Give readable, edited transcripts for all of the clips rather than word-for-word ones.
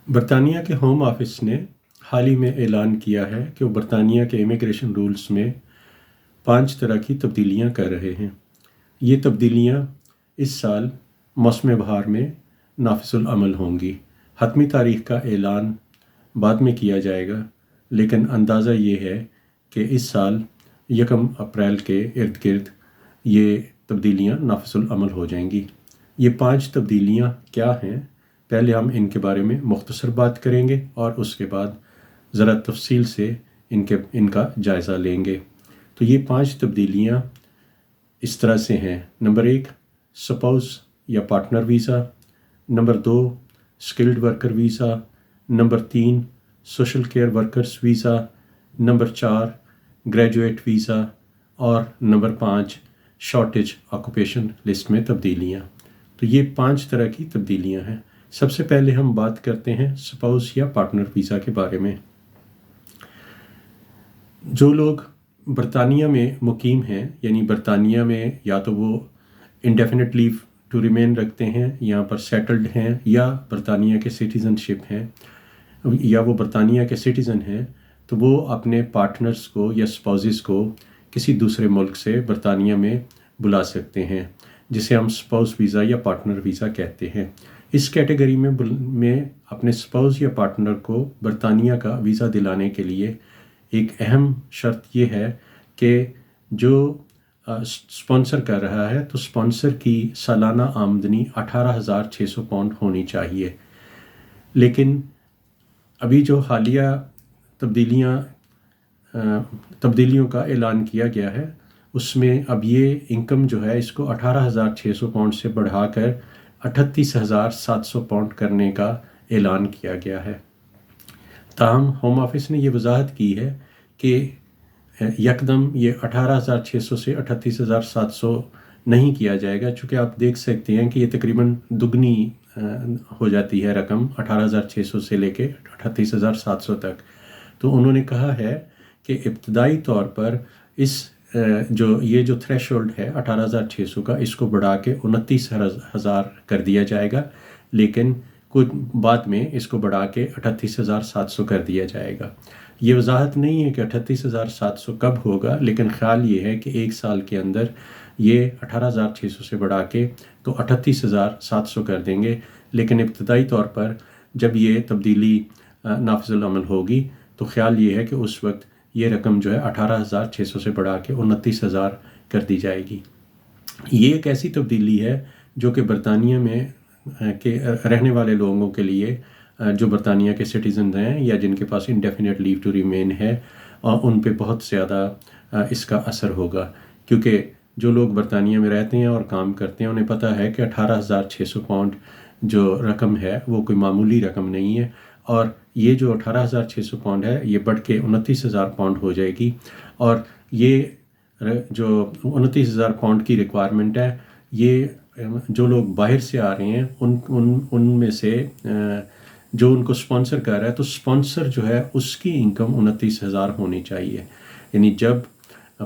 برطانیہ کے home office نے حال ہی میں اعلان کیا ہے کہ وہ برطانیہ کے امیگریشن رولز میں 5 طرح کی تبدیلیاں کر رہے ہیں۔ یہ تبدیلیاں اس سال موسم بہار میں نافذ العمل ہوں گی۔ حتمی تاریخ کا اعلان بعد میں کیا جائے گا، لیکن اندازہ یہ ہے کہ اس سال 1 اپریل کے ارد گرد یہ تبدیلیاں نافذ العمل ہو جائیں گی۔ یہ 5 تبدیلیاں کیا ہیں؟ پہلے ہم ان کے بارے میں مختصر بات کریں گے اور اس کے بعد ذرا تفصیل سے ان کا جائزہ لیں گے۔ تو یہ 5 تبدیلیاں اس طرح سے ہیں۔ نمبر 1، سپاؤس یا partner visa. Number 2، skilled worker visa. Number 3، social care workers visa. Number 4، graduate visa. اور نمبر 5، شارٹیج آکوپیشن لسٹ میں تبدیلیاں۔ تو یہ 5 طرح کی تبدیلیاں ہیں۔ سب سے پہلے ہم بات کرتے ہیں سپاؤس یا پارٹنر ویزا کے بارے میں۔ جو لوگ برطانیہ میں مقیم ہیں، یعنی برطانیہ میں یا تو وہ انڈیفینٹ لیو ٹو ریمین رکھتے ہیں، یہاں پر سیٹلڈ ہیں، یا برطانیہ کے سٹیزن شپ ہیں، یا وہ برطانیہ کے سٹیزن ہیں، تو وہ اپنے پارٹنرز کو یا سپاؤزز کو کسی دوسرے ملک سے برطانیہ میں بلا سکتے ہیں، جسے ہم سپاؤس ویزا یا پارٹنر ویزا کہتے ہیں۔ اس کیٹیگری میں اپنے سپاؤس یا پارٹنر کو برطانیہ کا ویزا دلانے کے لیے ایک اہم شرط یہ ہے کہ جو اسپانسر کر رہا ہے تو اسپانسر کی سالانہ آمدنی 18,600 پاؤنڈ ہونی چاہیے۔ لیکن ابھی جو حالیہ تبدیلیوں کا اعلان کیا گیا ہے، اس میں اب یہ انکم جو ہے اس کو 18,600 پاؤنڈ سے بڑھا کر 38,700 پاؤنڈ کرنے کا اعلان کیا گیا ہے۔ تاہم ہوم آفس نے یہ وضاحت کی ہے کہ یکدم یہ 18,600 سے 38,700 نہیں کیا جائے گا، چونکہ آپ دیکھ سکتے ہیں کہ یہ تقریباً دگنی ہو جاتی ہے رقم 18,600 سے لے کے 38,700 تک۔ تو انہوں نے کہا ہے کہ ابتدائی طور پر یہ جو تھریش ہولڈ ہے 18,600 کا، اس کو بڑھا کے 29,000 کر دیا جائے گا، لیکن کچھ بعد میں اس کو بڑھا کے 38,700 کر دیا جائے گا۔ یہ وضاحت نہیں ہے کہ 38,700 کب ہوگا، لیکن خیال یہ ہے کہ 1 سال کے اندر یہ 18,600 سے بڑھا کے تو 38,700 کر دیں گے، لیکن ابتدائی طور پر جب یہ تبدیلی نافذ العمل ہوگی تو خیال یہ ہے کہ اس وقت یہ رقم جو ہے 18,600 سے بڑھا کے 29,000 کر دی جائے گی۔ یہ ایک ایسی تبدیلی ہے جو کہ برطانیہ میں کے رہنے والے لوگوں کے لیے جو برطانیہ کے سٹیزن ہیں یا جن کے پاس انڈیفینٹ لیو ٹو ریمین ہے، ان پہ بہت زیادہ اس کا اثر ہوگا، کیونکہ جو لوگ برطانیہ میں رہتے ہیں اور کام کرتے ہیں انہیں پتہ ہے کہ 18,600 پاؤنڈ جو رقم ہے وہ کوئی معمولی رقم نہیں ہے، اور یہ جو 18,600 پاؤنڈ ہے یہ بڑھ کے 29,000 پاؤنڈ ہو جائے گی، اور یہ جو 29,000 پاؤنڈ کی ریکوائرمنٹ ہے، یہ جو لوگ باہر سے آ رہے ہیں ان میں سے جو ان کو سپانسر کر رہا ہے، تو سپانسر جو ہے اس کی انکم 29,000 ہونی چاہیے۔ یعنی جب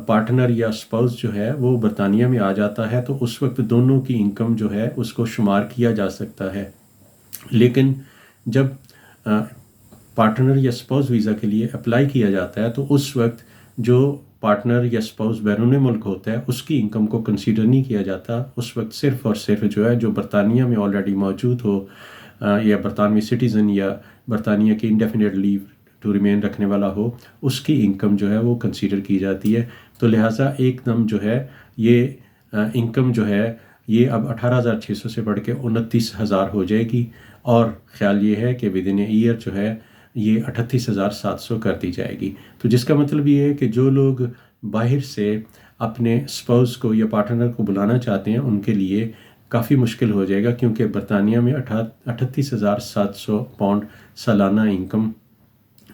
پارٹنر یا سپاؤس جو ہے وہ برطانیہ میں آ جاتا ہے تو اس وقت دونوں کی انکم جو ہے اس کو شمار کیا جا سکتا ہے، لیکن جب پارٹنر یا سپاؤس ویزا کے لیے اپلائی کیا جاتا ہے تو اس وقت جو پارٹنر یا سپاؤس بیرون ملک ہوتا ہے اس کی انکم کو کنسیڈر نہیں کیا جاتا۔ اس وقت صرف اور صرف جو ہے جو برطانیہ میں آلریڈی موجود ہو یا برطانوی سٹیزن یا برطانیہ کی انڈیفینٹ لیو ٹو ریمین رکھنے والا ہو، اس کی انکم جو ہے وہ کنسیڈر کی جاتی ہے۔ تو لہٰذا ایک دم جو ہے یہ انکم جو ہے یہ اب 18,600 سے بڑھ کے 29,000 ہو جائے گی، اور خیال یہ ہے کہ ود ان اے ایئر جو ہے یہ 38,700 کر دی جائے گی۔ تو جس کا مطلب یہ ہے کہ جو لوگ باہر سے اپنے سپاؤس کو یا پارٹنر کو بلانا چاہتے ہیں ان کے لیے کافی مشکل ہو جائے گا، کیونکہ برطانیہ میں 38,700 پاؤنڈ سالانہ انکم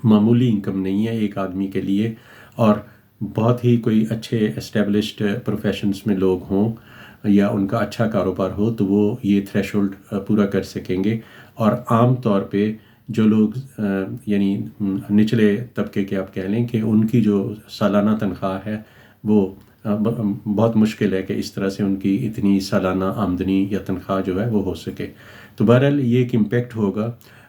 معمولی انکم نہیں ہے ایک آدمی کے لیے، اور بہت ہی کوئی اچھے اسٹیبلشڈ پروفیشنز میں لوگ ہوں یا ان کا اچھا کاروبار ہو تو وہ یہ تھریش ہولڈ پورا کر سکیں گے۔ اور عام طور پہ جو لوگ یعنی نچلے طبقے کے آپ کہہ لیں کہ ان کی جو سالانہ تنخواہ ہے وہ بہت مشکل ہے کہ اس طرح سے ان کی اتنی سالانہ آمدنی یا تنخواہ جو ہے وہ ہو سکے۔ تو بہرحال یہ ایک امپیکٹ ہوگا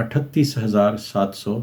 38,700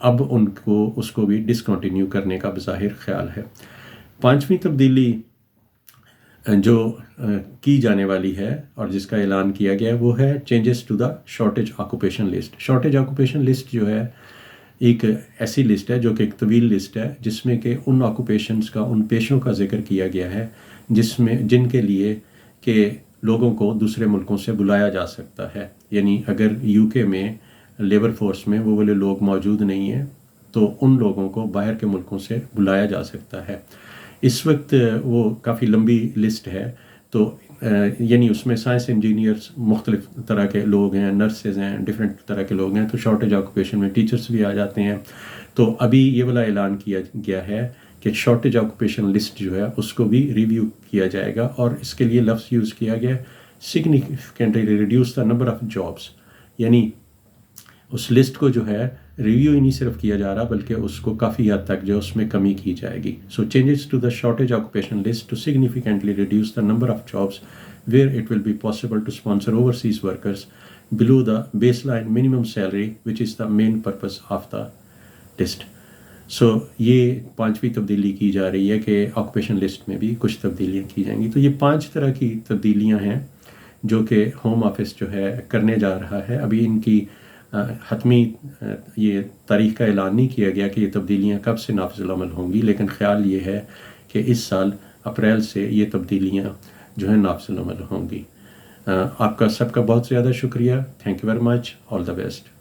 اب ان کو اس کو بھی ڈسکنٹینیو کرنے کا بظاہر خیال ہے۔ پانچویں تبدیلی جو کی جانے والی ہے اور جس کا اعلان کیا گیا ہے وہ ہے changes to the shortage occupation list. Shortage occupation list جو ہے ایک ایسی لسٹ ہے جو کہ ایک طویل لسٹ ہے جس میں کہ ان آکوپیشنز کا، ان پیشوں کا ذکر کیا گیا ہے جن کے لیے کہ لوگوں کو دوسرے ملکوں سے بلایا جا سکتا ہے۔ یعنی اگر یو کے میں لیبر فورس میں وہ والے لوگ موجود نہیں ہیں تو ان لوگوں کو باہر کے ملکوں سے بلایا جا سکتا ہے۔ اس وقت وہ کافی لمبی لسٹ ہے، تو یعنی اس میں سائنس انجینئرس، مختلف طرح کے لوگ ہیں، نرسز ہیں، ڈفرینٹ طرح کے لوگ ہیں، تو شارٹیج آکوپیشن میں ٹیچرس بھی آ جاتے ہیں۔ تو ابھی یہ والا اعلان کیا گیا ہے کہ شارٹیج آکوپیشن لسٹ جو ہے اس کو بھی ریویو کیا جائے گا، اور اس کے لیے لفظ یوز کیا گیا significantly reduce the number of jobs, یعنی اس لسٹ کو جو ہے ریویو ہی نہیں صرف کیا جا رہا بلکہ اس کو کافی حد تک جو اس میں کمی کی جائے گی۔ So changes to the shortage occupation list to significantly reduce the number of jobs where it will be possible to sponsor overseas workers below the base line minimum salary which is the main purpose of the list. So یہ پانچویں تبدیلی کی جا رہی ہے کہ occupation list میں بھی کچھ تبدیلیاں کی جائیں گی۔ تو یہ 5 طرح کی تبدیلیاں ہیں جو کہ ہوم آفس جو ہے کرنے جا رہا ہے۔ ابھی ان کی حتمی یہ تاریخ کا اعلان نہیں کیا گیا کہ یہ تبدیلیاں کب سے نافذ العمل ہوں گی، لیکن خیال یہ ہے کہ اس سال اپریل سے یہ تبدیلیاں جو ہیں نافذ العمل ہوں گی۔ آپ کا سب کا بہت زیادہ شکریہ۔ Thank you very much, all the best.